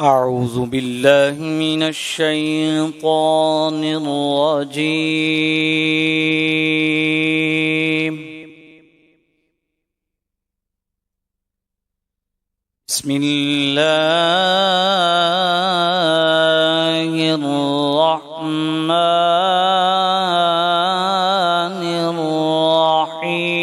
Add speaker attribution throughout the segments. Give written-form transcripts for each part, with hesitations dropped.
Speaker 1: أعوذ بالله من الشيطان الرجيم. بسم الله الرحمن الرحيم.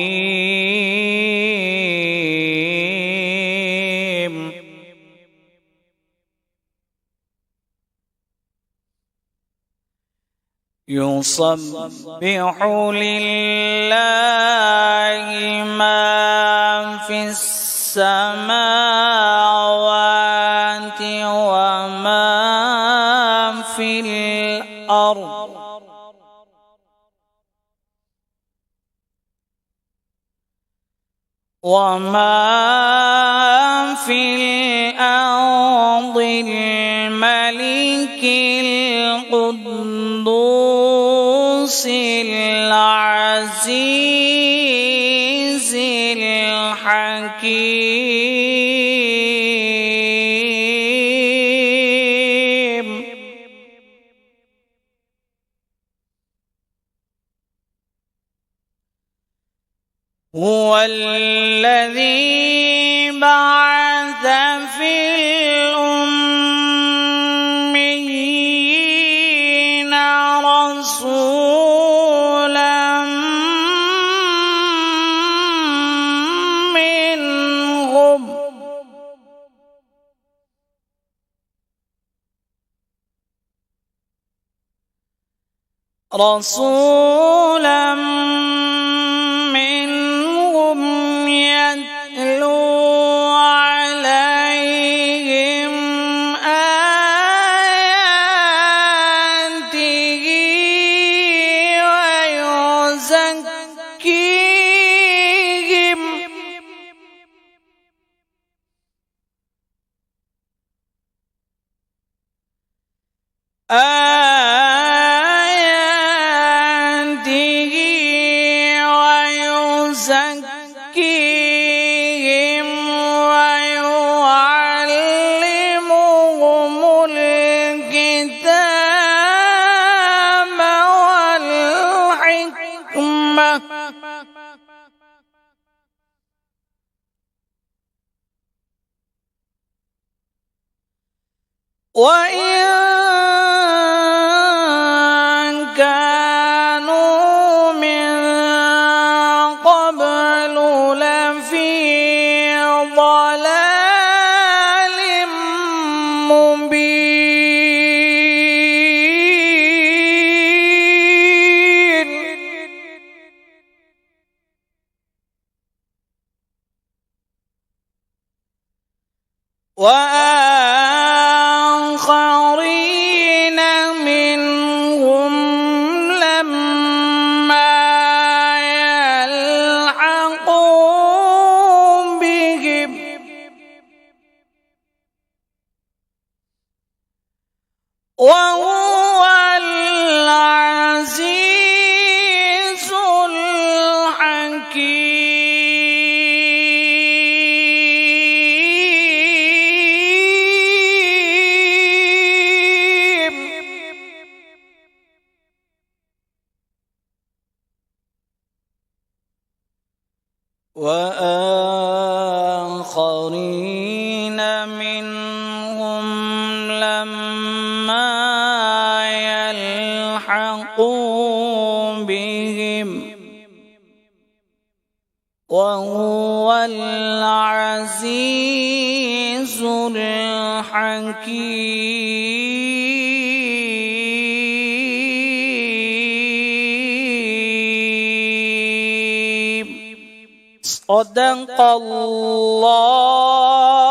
Speaker 1: يسبح لله ما في السماوات وما في الأرض الملك القدوس العزيز الحكيم. هو الذي بعث في الأميين رسولا منهم يتلو عليهم آياته ويزكيهم ويعلمهم الكتاب والحكمة وإن كانوا من قبل لفي ضلال مبين. وآخرين منهم لما يلحقوا بهم وهو العزيز الحكيم. وآخرين منهم لما يلحقوا بهم وهو العزيز الحكيم. صدق الله